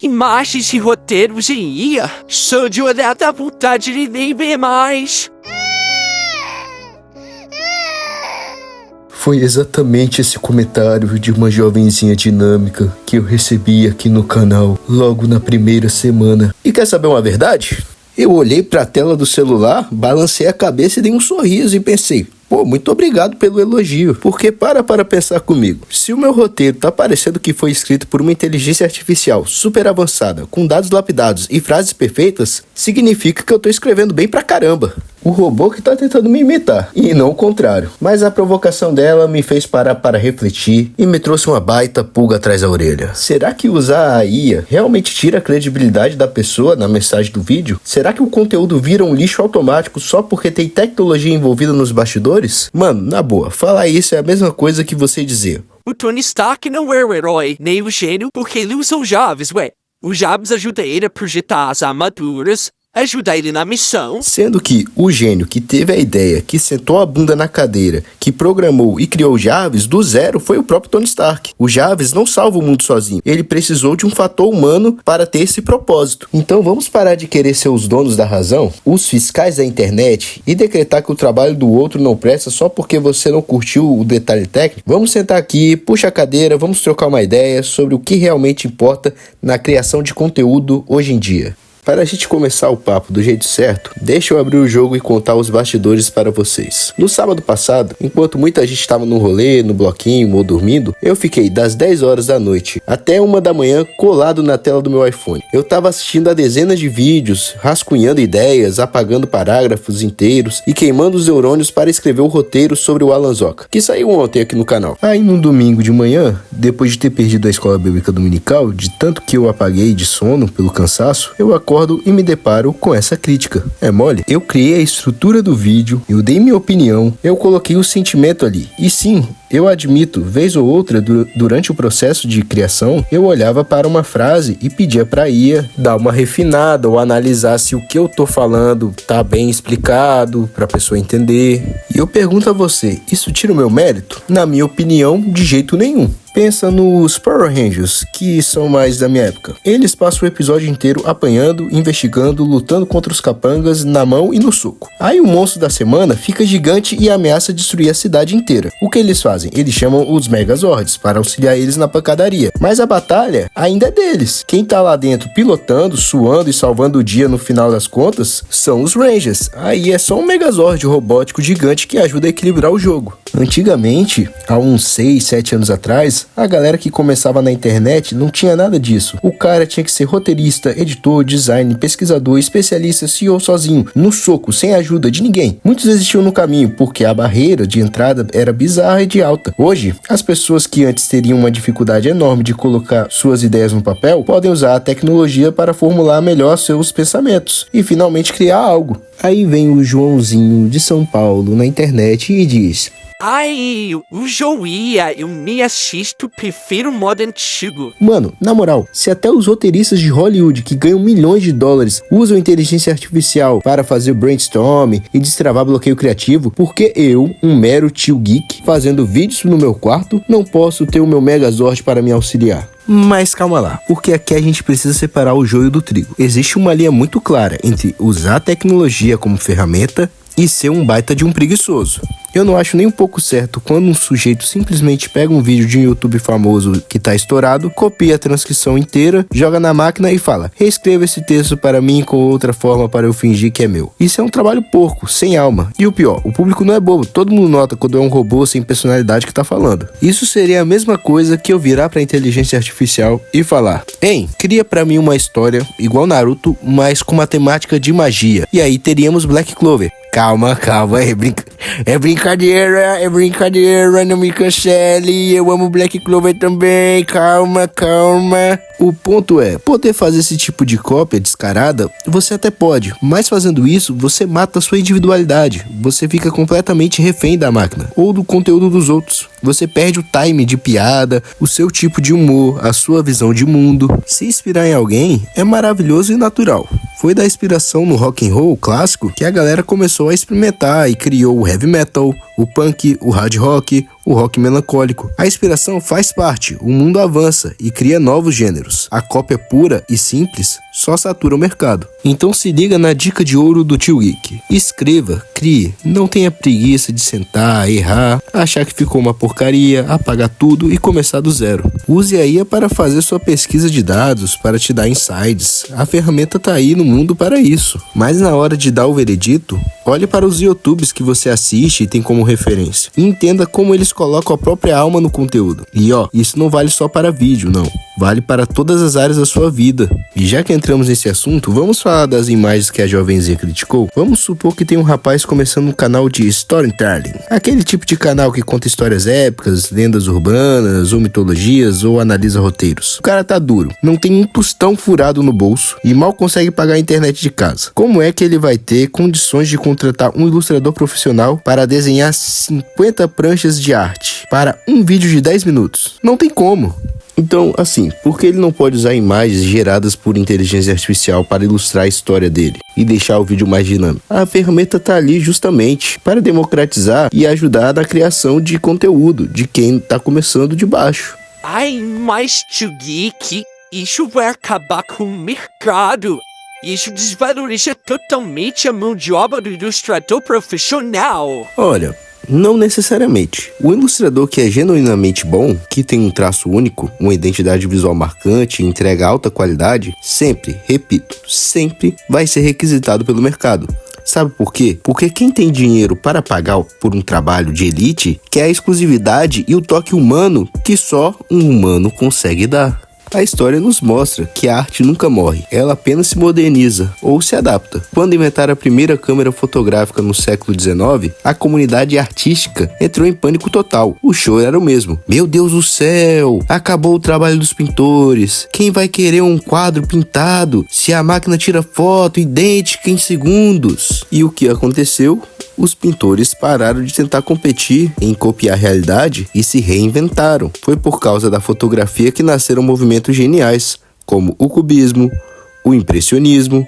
Imagens e roteiros em IA. Só de olhar dá vontade de nem ver mais. Foi exatamente esse comentário de uma jovenzinha dinâmica que eu recebi aqui no canal logo na primeira semana. E quer saber uma verdade? Eu olhei para a tela do celular, balancei a cabeça e dei um sorriso e pensei: pô, muito obrigado pelo elogio. Porque para pensar comigo. Se o meu roteiro tá parecendo que foi escrito por uma inteligência artificial super avançada, com dados lapidados e frases perfeitas, significa que eu tô escrevendo bem pra caramba. O robô que tá tentando me imitar, e não o contrário. Mas a provocação dela me fez parar para refletir e me trouxe uma baita pulga atrás da orelha. Será que usar a IA realmente tira a credibilidade da pessoa na mensagem do vídeo? Será que o conteúdo vira um lixo automático só porque tem tecnologia envolvida nos bastidores? Mano, na boa, falar isso é a mesma coisa que você dizer: O Tony Stark não é o herói, nem o gênio, porque ele usa o Jarvis, ué. O Jarvis ajuda ele a projetar as armaduras, ajuda ele na missão. Sendo que o gênio que teve a ideia, que sentou a bunda na cadeira, que programou e criou o Jarvis do zero foi o próprio Tony Stark. O Jarvis não salva o mundo sozinho. Ele precisou de um fator humano para ter esse propósito. Então vamos parar de querer ser os donos da razão, os fiscais da internet, e decretar que o trabalho do outro não presta só porque você não curtiu o detalhe técnico. Vamos sentar aqui, puxa a cadeira, vamos trocar uma ideia sobre o que realmente importa na criação de conteúdo hoje em dia. Para a gente começar o papo do jeito certo, deixa eu abrir o jogo e contar os bastidores para vocês. No sábado passado, enquanto muita gente estava no rolê, no bloquinho ou dormindo, eu fiquei das 10 horas da noite até 1 da manhã colado na tela do meu iPhone. Eu estava assistindo a dezenas de vídeos, rascunhando ideias, apagando parágrafos inteiros e queimando os neurônios para escrever o roteiro sobre o Alan Zoca, que saiu ontem aqui no canal. Aí no domingo de manhã, depois de ter perdido a escola bíblica dominical, de tanto que eu apaguei de sono pelo cansaço, eu acordo e me deparo com essa crítica. É mole? Eu criei a estrutura do vídeo, eu dei minha opinião, eu coloquei o sentimento ali. E sim, eu admito, vez ou outra, durante o processo de criação, eu olhava para uma frase e pedia para a IA dar uma refinada ou analisar se o que eu tô falando tá bem explicado para a pessoa entender. E eu pergunto a você, isso tira o meu mérito? Na minha opinião, de jeito nenhum. Pensa nos Power Rangers, que são mais da minha época. Eles passam o episódio inteiro apanhando, investigando, lutando contra os capangas na mão e no soco. Aí o monstro da semana fica gigante e ameaça destruir a cidade inteira. O que eles fazem? Eles chamam os Megazords para auxiliar eles na pancadaria. Mas a batalha ainda é deles. Quem tá lá dentro pilotando, suando e salvando o dia no final das contas são os Rangers. Aí é só um Megazord robótico gigante que ajuda a equilibrar o jogo. Antigamente, há uns 6, 7 anos atrás, a galera que começava na internet não tinha nada disso. O cara tinha que ser roteirista, editor, design, pesquisador, especialista, CEO sozinho, no soco, sem ajuda de ninguém. Muitos desistiam no caminho porque a barreira de entrada era bizarra e de alta. Hoje, as pessoas que antes teriam uma dificuldade enorme de colocar suas ideias no papel, podem usar a tecnologia para formular melhor seus pensamentos e finalmente criar algo. Aí vem o Joãozinho de São Paulo na internet e diz: Ai, o Joia, eu me assisto, prefiro o modo antigo. Mano, na moral, se até os roteiristas de Hollywood que ganham milhões de dólares usam inteligência artificial para fazer brainstorm e destravar bloqueio criativo, por que eu, um mero tio geek, fazendo vídeos no meu quarto, não posso ter o meu Megazord para me auxiliar? Mas calma lá, porque aqui a gente precisa separar o joio do trigo. Existe uma linha muito clara entre usar a tecnologia como ferramenta e ser um baita de um preguiçoso. Eu não acho nem um pouco certo quando um sujeito simplesmente pega um vídeo de um YouTube famoso que tá estourado, copia a transcrição inteira, joga na máquina e fala: reescreva esse texto para mim com outra forma para eu fingir que é meu. Isso é um trabalho porco, sem alma. E o pior, o público não é bobo, todo mundo nota quando é um robô sem personalidade que tá falando. Isso seria a mesma coisa que eu virar pra inteligência artificial e falar: hein, cria pra mim uma história igual Naruto, mas com uma temática de magia. E aí teríamos Black Clover. Calma, é brincadeira, não me cancele, eu amo Black Clover também, calma. O ponto é, poder fazer esse tipo de cópia descarada, você até pode, mas fazendo isso, você mata a sua individualidade, você fica completamente refém da máquina, ou do conteúdo dos outros. Você perde o time de piada, o seu tipo de humor, a sua visão de mundo. Se inspirar em alguém é maravilhoso e natural. Foi da inspiração no rock and roll clássico que a galera começou a experimentar e criou o heavy metal, o punk, o hard rock, o rock melancólico. A inspiração faz parte, o mundo avança e cria novos gêneros. A cópia pura e simples só satura o mercado. Então se liga na dica de ouro do Tio Geek. Escreva, crie, não tenha preguiça de sentar, errar, achar que ficou uma porcaria, apagar tudo e começar do zero. Use a IA para fazer sua pesquisa de dados, para te dar insights. A ferramenta tá aí no mundo para isso. Mas na hora de dar o veredito, olhe para os YouTubes que você assiste e tem como referência. E entenda como eles colocam a própria alma no conteúdo. E isso não vale só para vídeo, não. Vale para todas as áreas da sua vida. E já que entramos nesse assunto, vamos falar das imagens que a jovenzinha criticou? Vamos supor que tem um rapaz começando um canal de storytelling. Aquele tipo de canal que conta histórias épicas, lendas urbanas, ou mitologias, ou analisa roteiros. O cara tá duro, não tem um tostão furado no bolso e mal consegue pagar a internet de casa. Como é que ele vai ter condições de contratar um ilustrador profissional para desenhar 50 pranchas de arte para um vídeo de 10 minutos? Não tem como. Então, assim, por que ele não pode usar imagens geradas por inteligência artificial para ilustrar a história dele e deixar o vídeo mais dinâmico? A ferramenta está ali justamente para democratizar e ajudar na criação de conteúdo de quem está começando de baixo. Ai, mas Tio Geek, isso vai acabar com o mercado. Isso desvaloriza totalmente a mão de obra do ilustrador profissional. Olha, não necessariamente. O ilustrador que é genuinamente bom, que tem um traço único, uma identidade visual marcante e entrega alta qualidade, sempre, repito, sempre vai ser requisitado pelo mercado. Sabe por quê? Porque quem tem dinheiro para pagar por um trabalho de elite quer a exclusividade e o toque humano que só um humano consegue dar. A história nos mostra que a arte nunca morre, ela apenas se moderniza ou se adapta. Quando inventaram a primeira câmera fotográfica no século XIX, a comunidade artística entrou em pânico total. O show era o mesmo. Meu Deus do céu, acabou o trabalho dos pintores. Quem vai querer um quadro pintado se a máquina tira foto idêntica em segundos? E o que aconteceu? Os pintores pararam de tentar competir em copiar a realidade e se reinventaram. Foi por causa da fotografia que nasceram movimentos geniais, como o cubismo, o impressionismo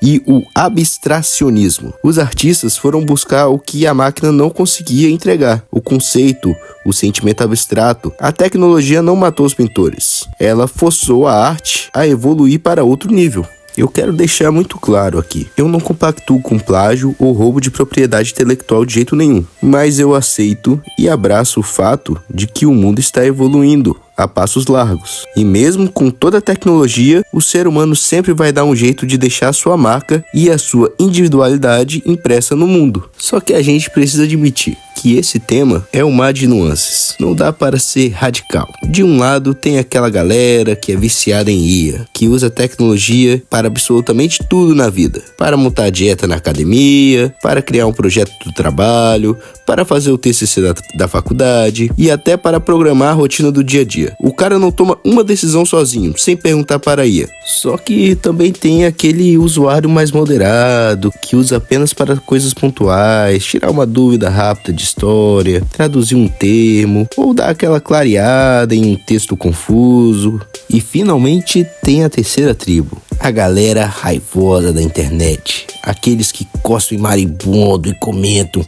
e o abstracionismo. Os artistas foram buscar o que a máquina não conseguia entregar: o conceito, o sentimento abstrato. A tecnologia não matou os pintores, ela forçou a arte a evoluir para outro nível. Eu quero deixar muito claro aqui, eu não compactuo com plágio ou roubo de propriedade intelectual de jeito nenhum, mas eu aceito e abraço o fato de que o mundo está evoluindo a passos largos. E mesmo com toda a tecnologia, o ser humano sempre vai dar um jeito de deixar a sua marca e a sua individualidade impressa no mundo. Só que a gente precisa admitir que esse tema é um mar de nuances. Não dá para ser radical. De um lado tem aquela galera que é viciada em IA, que usa tecnologia para absolutamente tudo na vida. Para montar dieta na academia, para criar um projeto do trabalho, para fazer o TCC da faculdade e até para programar a rotina do dia a dia. O cara não toma uma decisão sozinho, sem perguntar para a IA. Só que também tem aquele usuário mais moderado, que usa apenas para coisas pontuais, tirar uma dúvida rápida de história, traduzir um termo, ou dar aquela clareada em um texto confuso. E finalmente tem a terceira tribo, a galera raivosa da internet. Aqueles que cospem marimbondo e comentam: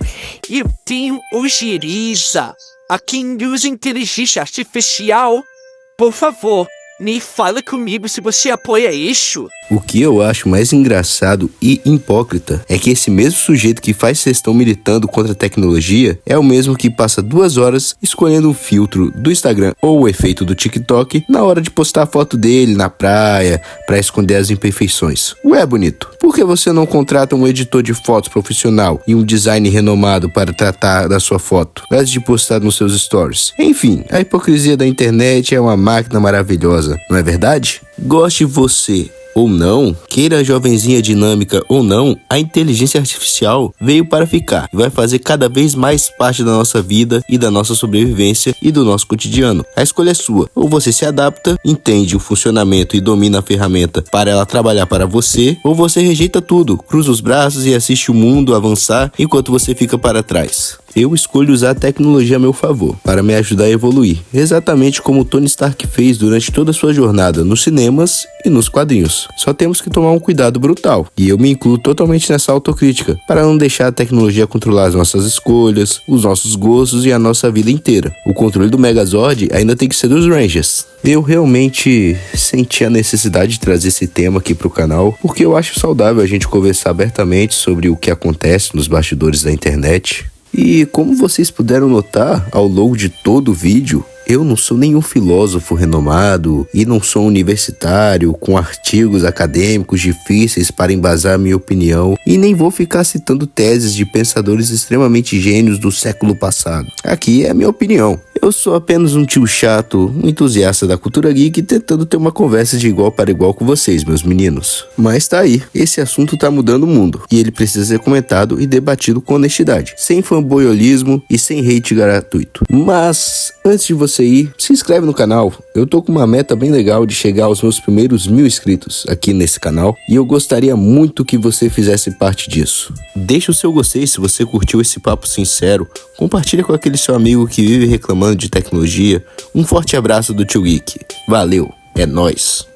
Eu tenho ojeriza. A quem usa inteligência artificial, por favor, nem fala comigo se você apoia isso. O que eu acho mais engraçado e hipócrita é que esse mesmo sujeito que faz sessão militando contra a tecnologia é o mesmo que passa 2 horas escolhendo um filtro do Instagram ou o efeito do TikTok na hora de postar a foto dele na praia para esconder as imperfeições. Ué, bonito, por que você não contrata um editor de fotos profissional e um design renomado para tratar da sua foto antes de postar nos seus stories? Enfim, a hipocrisia da internet é uma máquina maravilhosa, não é verdade? Goste você ou não, queira a jovenzinha dinâmica ou não, a inteligência artificial veio para ficar e vai fazer cada vez mais parte da nossa vida e da nossa sobrevivência e do nosso cotidiano. A escolha é sua. Ou você se adapta, entende o funcionamento e domina a ferramenta para ela trabalhar para você, ou você rejeita tudo, cruza os braços e assiste o mundo avançar enquanto você fica para trás. Eu escolho usar a tecnologia a meu favor, para me ajudar a evoluir, exatamente como Tony Stark fez durante toda a sua jornada nos cinemas e nos quadrinhos. Só temos que tomar um cuidado brutal, e eu me incluo totalmente nessa autocrítica, para não deixar a tecnologia controlar as nossas escolhas, os nossos gostos e a nossa vida inteira. O controle do Megazord ainda tem que ser dos Rangers. Eu realmente senti a necessidade de trazer esse tema aqui pro canal, porque eu acho saudável a gente conversar abertamente sobre o que acontece nos bastidores da internet. E como vocês puderam notar ao longo de todo o vídeo, eu não sou nenhum filósofo renomado e não sou universitário com artigos acadêmicos difíceis para embasar minha opinião e nem vou ficar citando teses de pensadores extremamente gênios do século passado. Aqui é a minha opinião. Eu sou apenas um tio chato, um entusiasta da cultura geek tentando ter uma conversa de igual para igual com vocês, meus meninos. Mas tá aí, esse assunto tá mudando o mundo e ele precisa ser comentado e debatido com honestidade, sem fanboyolismo e sem hate gratuito. Mas antes de você ir, se inscreve no canal. Eu tô com uma meta bem legal de chegar aos meus primeiros 1000 inscritos aqui nesse canal e eu gostaria muito que você fizesse parte disso. Deixa o seu gostei se você curtiu esse papo sincero, compartilha com aquele seu amigo que vive reclamando de tecnologia. Um forte abraço do Tio Geek. Valeu, é nóis!